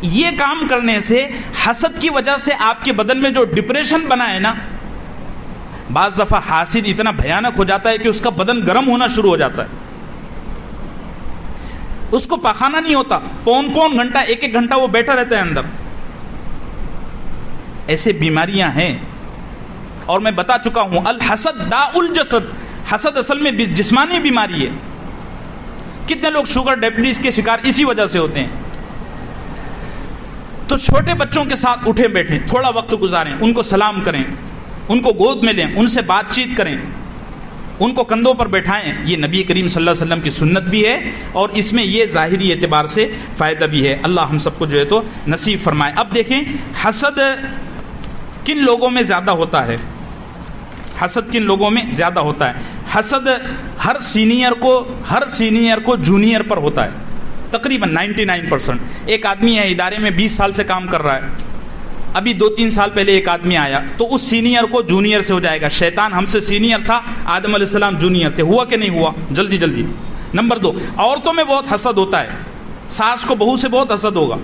یہ کام کرنے سے حسد کی وجہ سے آپ کے بدن میں جو ڈپریشن بنا ہے نا، بعض دفعہ حاسد اتنا بھیانک ہو جاتا ہے کہ اس کا بدن گرم ہونا شروع ہو جاتا ہے. اس کو پاخانہ نہیں ہوتا، پون گھنٹہ، 1 گھنٹہ وہ بیٹھا رہتا ہے اندر. ایسے بیماریاں ہیں. اور میں بتا چکا ہوں الحسد داء الجسد، حسد اصل میں جسمانی بیماری ہے. کتنے لوگ شوگر ڈائبٹیز کے شکار اسی وجہ سے ہوتے ہیں. تو چھوٹے بچوں کے ساتھ اٹھے بیٹھیں، تھوڑا وقت گزاریں، ان کو سلام کریں، ان کو گود میں لیں، ان سے بات چیت کریں، ان کو کندھوں پر بیٹھائیں. یہ نبی کریم صلی اللہ علیہ وسلم کی سنت بھی ہے اور اس میں یہ ظاہری اعتبار سے فائدہ بھی ہے. اللہ ہم سب کو جو ہے تو نصیب فرمائے. اب دیکھیں حسد کن لوگوں میں زیادہ ہوتا ہے. حسد کن لوگوں میں زیادہ ہوتا ہے؟ حسد ہر سینئر کو جونیئر پر ہوتا ہے، تقریباً 99%. ایک آدمی ہے ادارے میں 20 سال سے کام کر رہا ہے، ابھی 2-3 سال پہلے ایک آدمی آیا تو اس سینئر کو جونیئر سے ہو جائے گا. شیطان ہم سے سینئر تھا، آدم علیہ السلام جونیئر تھے. ہوا کہ نہیں ہوا؟ جلدی. نمبر 2، عورتوں میں بہت حسد ہوتا ہے. ساس کو بہو سے بہت حسد ہوگا،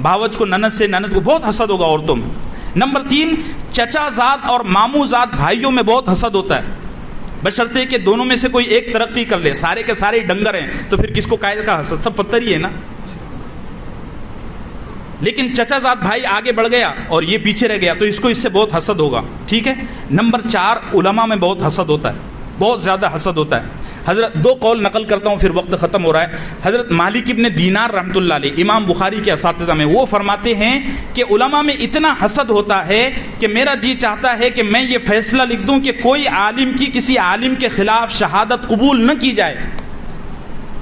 بھاوج کو نند سے، نند کو بہت حسد ہوگا عورتوں میں. نمبر 3، چچا زاد اور ماموں زاد بھائیوں میں بہت حسد ہوتا ہے، بشرطے کہ دونوں میں سے کوئی ایک ترقی کر لے. سارے کے سارے ڈنگر ہیں تو پھر کس کو قائد کا حسد؟ سب پتھر ہی ہے نا. لیکن چچا زاد بھائی آگے بڑھ گیا اور یہ پیچھے رہ گیا تو اس کو اس سے بہت حسد ہوگا. ٹھیک ہے. نمبر 4، علماء میں بہت حسد ہوتا ہے، بہت زیادہ حسد ہوتا ہے. حضرت 2 قول نقل کرتا ہوں پھر وقت ختم ہو رہا ہے. حضرت مالک ابن دینار رحمۃ اللہ علیہ، امام بخاری کے اساتذہ میں، وہ فرماتے ہیں کہ علماء میں اتنا حسد ہوتا ہے کہ میرا جی چاہتا ہے کہ میں یہ فیصلہ لکھ دوں کہ کوئی عالم کی کسی عالم کے خلاف شہادت قبول نہ کی جائے،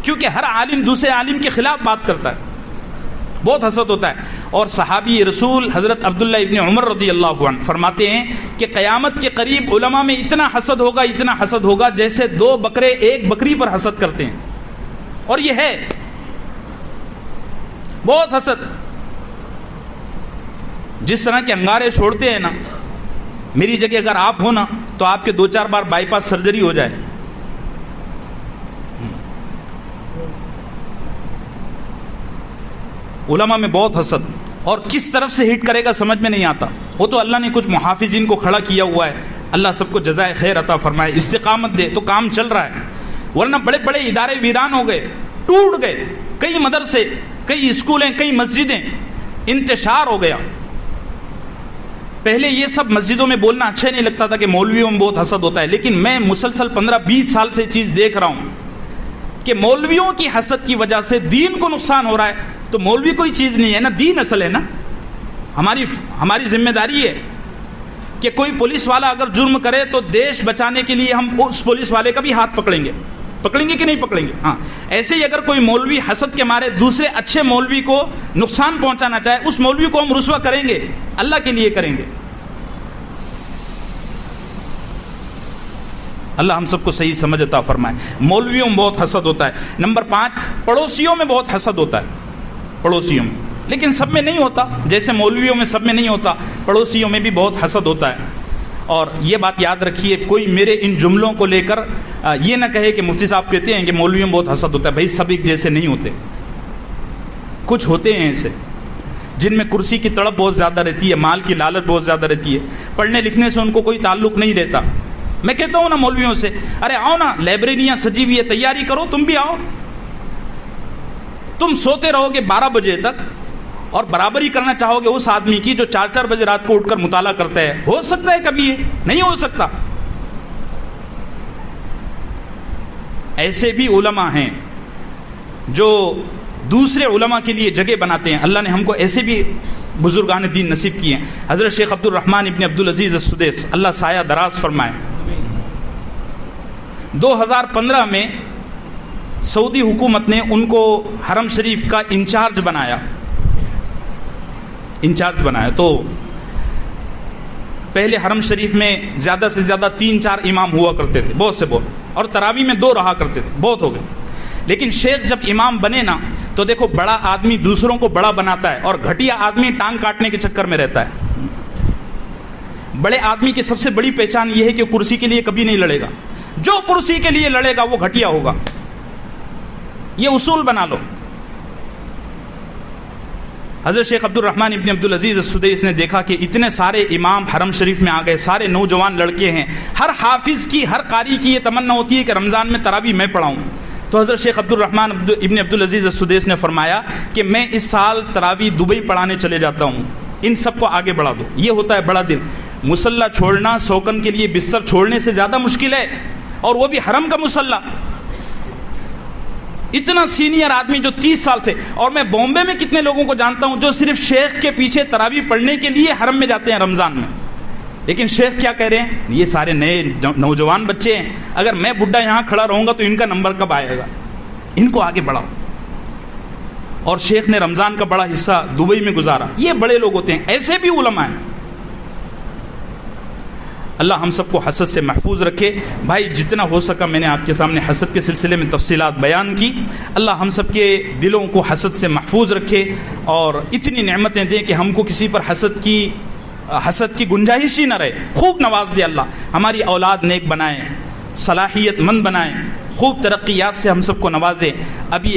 کیونکہ ہر عالم دوسرے عالم کے خلاف بات کرتا ہے. بہت حسد ہوتا ہے. اور صحابی رسول حضرت عبداللہ ابن عمر رضی اللہ عنہ فرماتے ہیں کہ قیامت کے قریب علماء میں اتنا حسد ہوگا جیسے 2 بکرے ایک بکری پر حسد کرتے ہیں. اور یہ ہے بہت حسد. جس طرح کے انگارے چھوڑتے ہیں نا، میری جگہ اگر آپ ہو نا تو آپ کے 2-4 بار بائی پاس سرجری ہو جائے. علماء میں بہت حسد، اور کس طرف سے ہٹ کرے گا سمجھ میں نہیں آتا. وہ تو اللہ نے کچھ محافظین کو کھڑا کیا ہوا ہے، اللہ سب کو جزائے خیر عطا فرمائے، استقامت دے، تو کام چل رہا ہے. ورنہ بڑے بڑے ادارے ویران ہو گئے، ٹوٹ گئے. کئی مدرسے، کئی اسکولیں، کئی مسجدیں، انتشار ہو گیا. پہلے یہ سب مسجدوں میں بولنا اچھا نہیں لگتا تھا کہ مولویوں میں بہت حسد ہوتا ہے، لیکن میں مسلسل 15-20 سال سے چیز دیکھ رہا ہوں کہ مولویوں کی حسد کی وجہ سے دین کو نقصان ہو رہا ہے. تو مولوی کوئی چیز نہیں ہے نا، دین اصل ہے نا. ہماری ذمہ داری ہے کہ کوئی پولیس والا اگر جرم کرے تو دیش بچانے کے لیے ہم اس پولیس والے کا بھی ہاتھ پکڑیں گے کہ نہیں پکڑیں گے. ہاں، ایسے ہی اگر کوئی مولوی حسد کے مارے دوسرے اچھے مولوی کو نقصان پہنچانا چاہے، اس مولوی کو ہم رسوا کریں گے، اللہ کے لیے کریں گے. اللہ ہم سب کو صحیح سمجھ عطا فرمائے. مولویوں میں بہت حسد ہوتا ہے. نمبر 5، پڑوسیوں میں بہت حسد ہوتا ہے. پڑوسیوں میں، لیکن سب میں نہیں ہوتا. جیسے مولویوں میں سب میں نہیں ہوتا، پڑوسیوں میں بھی بہت حسد ہوتا ہے. اور یہ بات یاد رکھیے، کوئی میرے ان جملوں کو لے کر یہ نہ کہے کہ مفتی صاحب کہتے ہیں کہ مولویوں میں بہت حسد ہوتا ہے. بھائی سب ایک جیسے نہیں ہوتے، کچھ ہوتے ہیں ایسے جن میں کرسی کی تڑپ بہت زیادہ رہتی ہے، مال کی لالچ بہت زیادہ رہتی ہے، پڑھنے لکھنے سے ان کو کوئی تعلق نہیں رہتا. میں کہتا ہوں نا مولویوں سے، ارے آؤ نا، لائبریریاں سجی ہوئی ہے، تیاری کرو، تم بھی آؤ. تم سوتے رہو گے 12 بجے تک اور برابری کرنا چاہو گے اس آدمی کی جو 4-4 بجے رات کو اٹھ کر مطالعہ کرتا ہے. ہو سکتا ہے کبھی؟ یہ نہیں ہو سکتا. ایسے بھی علماء ہیں جو دوسرے علماء کے لیے جگہ بناتے ہیں. اللہ نے ہم کو ایسے بھی بزرگان دین نصیب کیے ہیں. حضرت شیخ عبد الرحمن ابن عبدالعزیز السدیس، اللہ سایہ دراز فرمائے، 2015 میں سعودی حکومت نے ان کو حرم شریف کا انچارج بنایا. تو پہلے حرم شریف میں زیادہ سے زیادہ 3-4 امام ہوا کرتے تھے، بہت سے بہت، اور تراویح میں 2 رہا کرتے تھے، بہت ہو گئے. لیکن شیخ جب امام بنے نا تو دیکھو، بڑا آدمی دوسروں کو بڑا بناتا ہے اور گھٹیا آدمی ٹانگ کاٹنے کے چکر میں رہتا ہے. بڑے آدمی کی سب سے بڑی پہچان یہ ہے کہ کرسی کے لیے کبھی نہیں لڑے گا. جو کرسی کے لیے لڑے گا وہ گھٹیا ہوگا. یہ اصول بنا لو. حضرت شیخ عبد الرحمن ابن عبدالعزیز السدیس نے دیکھا کہ اتنے سارے امام حرم شریف میں آ گئے، سارے نوجوان لڑکے ہیں، ہر حافظ کی، ہر قاری کی یہ تمنا ہوتی ہے کہ رمضان میں تراویح میں پڑھاؤں. تو حضرت شیخ عبد الرحمن ابن عبدالعزیز السدیس نے فرمایا کہ میں اس سال تراویح دبئی پڑھانے چلے جاتا ہوں، ان سب کو آگے بڑھا دو. یہ ہوتا ہے بڑا دل. مصلی چھوڑنا سوکن کے لیے بستر چھوڑنے سے زیادہ مشکل ہے، اور وہ بھی حرم کا مصلی. اتنا سینئر آدمی جو 30 سال سے، اور میں بامبے میں کتنے لوگوں کو جانتا ہوں جو صرف شیخ کے پیچھے تراویح پڑھنے کے لیے حرم میں جاتے ہیں رمضان میں. لیکن شیخ کیا کہہ رہے ہیں؟ یہ سارے نئے نوجوان بچے ہیں، اگر میں بڈھا یہاں کھڑا رہوں گا تو ان کا نمبر کب آئے گا؟ ان کو آگے بڑھاؤ. اور شیخ نے رمضان کا بڑا حصہ دبئی میں گزارا. یہ بڑے لوگ ہوتے ہیں. ایسے بھی علماء ہیں. اللہ ہم سب کو حسد سے محفوظ رکھے. بھائی جتنا ہو سکا میں نے آپ کے سامنے حسد کے سلسلے میں تفصیلات بیان کی. اللہ ہم سب کے دلوں کو حسد سے محفوظ رکھے اور اتنی نعمتیں دیں کہ ہم کو کسی پر حسد کی گنجائش ہی نہ رہے. خوب نواز دے اللہ. ہماری اولاد نیک بنائیں، صلاحیت مند بنائیں، خوب ترقیات سے ہم سب کو نوازے. ابھی